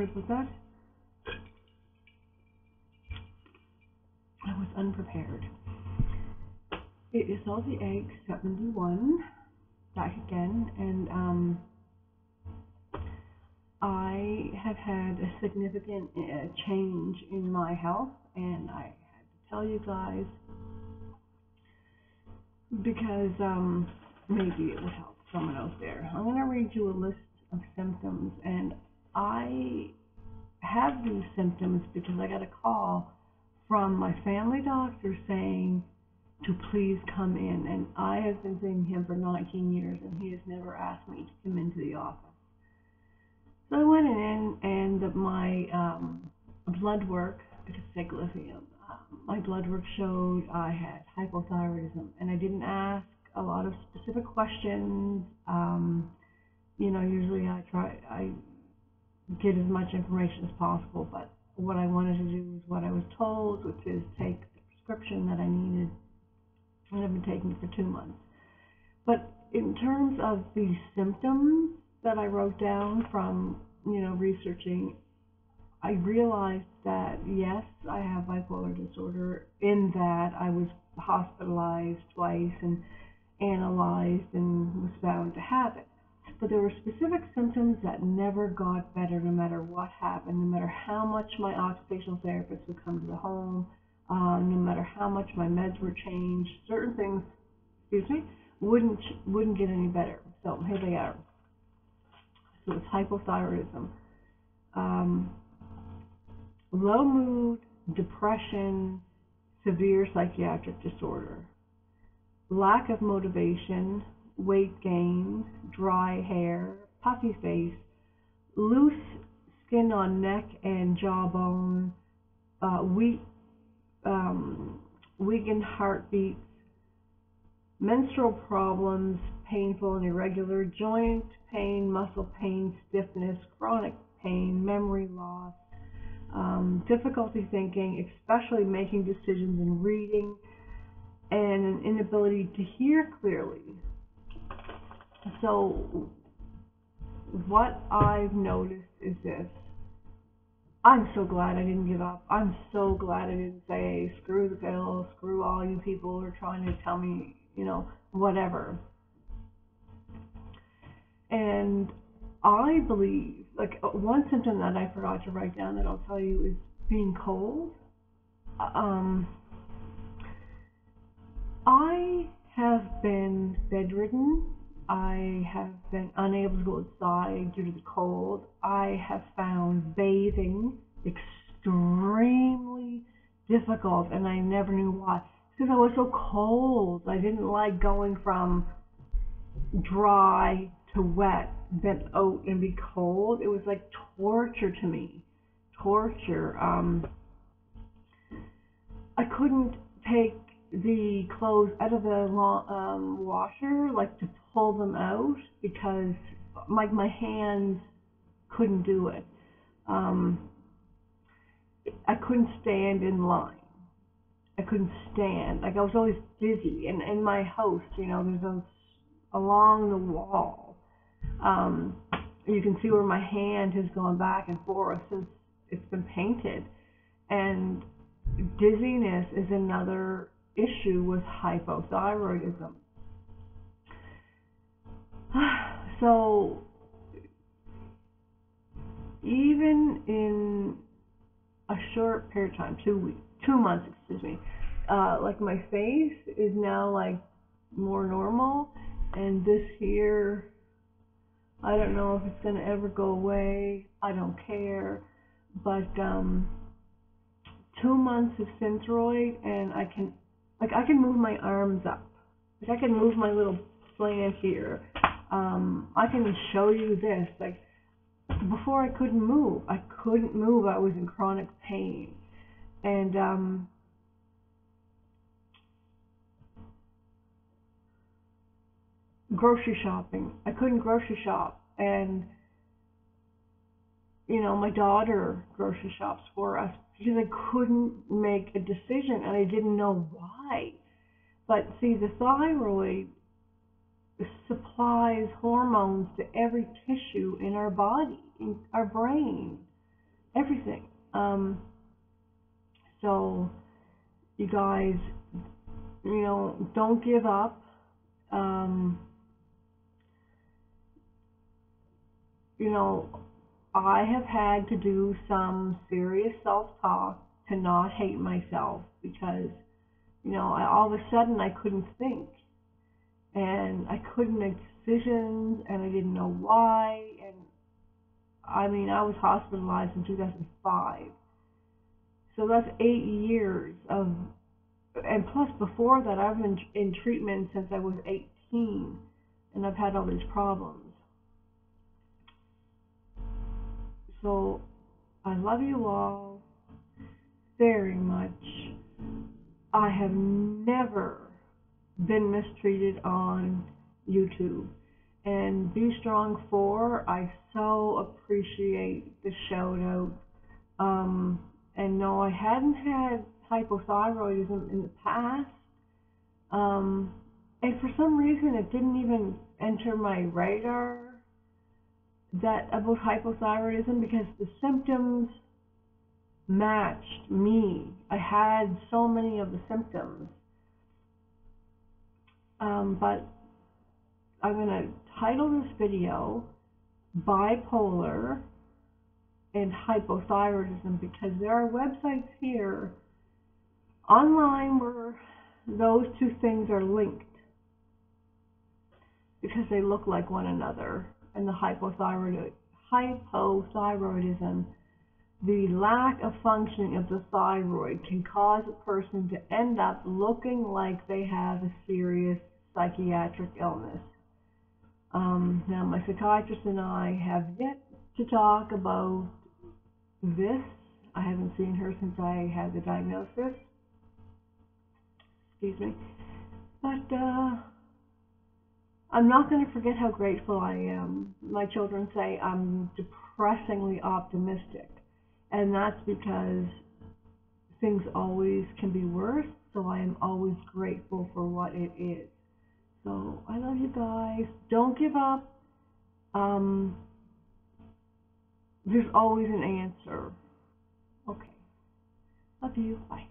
Sorry about that. I was unprepared. It is Salty Egg 71, back again, and I have had a significant change in my health, and I had to tell you guys because maybe it would help someone out there. I'm going to read you a list of symptoms, and I have these symptoms because I got a call from my family doctor saying to please come in, and I have been seeing him for 19 years, and he has never asked me to come into the office. So I went in, and my blood work, because I take lithium, my blood work showed I had hypothyroidism, and I didn't ask a lot of specific questions. Usually I get as much information as possible, but what I wanted to do was what I was told, which is take the prescription that I needed, and I've been taking it for 2 months. But in terms of the symptoms that I wrote down from, researching, I realized that, yes, I have bipolar disorder, in that I was hospitalized twice and analyzed and was found to have it. But there were specific symptoms that never got better no matter what happened, no matter how much my occupational therapist would come to the home, no matter how much my meds were changed. Certain things, wouldn't get any better. So here they are. So it's hypothyroidism, low mood, depression, severe psychiatric disorder, lack of motivation, weight gain, dry hair, puffy face, loose skin on neck and jawbone, weakened heartbeats, menstrual problems, painful and irregular, joint pain, muscle pain, stiffness, chronic pain, memory loss, difficulty thinking, especially making decisions and reading, and an inability to hear clearly. So what I've noticed is this. I'm so glad I didn't give up. I'm so glad I didn't say, screw the pills, screw all you people who are trying to tell me, whatever. And I believe, one symptom that I forgot to write down that I'll tell you is being cold. I have been bedridden. I have been unable to go outside due to the cold. I have found bathing extremely difficult, and I never knew why. Because I was so cold. I didn't like going from dry to wet, then out and be cold. It was like torture to me. Torture. I couldn't take the clothes out of the washer, to pull them out, because my hands couldn't do it. I couldn't stand in line. I couldn't stand. I was always dizzy. And in my house, there's along the wall, you can see where my hand has gone back and forth since it's been painted. And dizziness is another issue with hypothyroidism. So even in a short period of time, 2 months, my face is now more normal, and this here, I don't know if it's going to ever go away. I don't care, but 2 months of Synthroid, and I can move my arms up. I can move my little plant here. I can show you this. Before I couldn't move. I was in chronic pain. And grocery shopping. I couldn't grocery shop. And my daughter grocery shops for us because I couldn't make a decision, and I didn't know why. But see, the thyroid supplies hormones to every tissue in our body, in our brain. everything. So you guys, don't give up. Um, I have had to do some serious self-talk to not hate myself because, all of a sudden I couldn't think and I couldn't make decisions and I didn't know why. And I mean, I was hospitalized in 2005. So that's 8 years of, and plus before that I've been in treatment since I was 18 and I've had all these problems. So I love you all very much. I have never been mistreated on YouTube. And Be Strong 4, I so appreciate the shout out. And no, I hadn't had hypothyroidism in the past. And for some reason it didn't even enter my radar that about hypothyroidism because the symptoms matched me. I had so many of the symptoms. But I'm going to title this video Bipolar and Hypothyroidism because there are websites here online where those two things are linked because they look like one another. And the hypothyroidism, the lack of functioning of the thyroid can cause a person to end up looking like they have a serious psychiatric illness. Now, my psychiatrist and I have yet to talk about this. I haven't seen her since I had the diagnosis. Excuse me. But I'm not going to forget how grateful I am. My children say I'm depressingly optimistic. And that's because things always can be worse, so I am always grateful for what it is. So I love you guys. Don't give up. There's always an answer. Okay. Love you. Bye.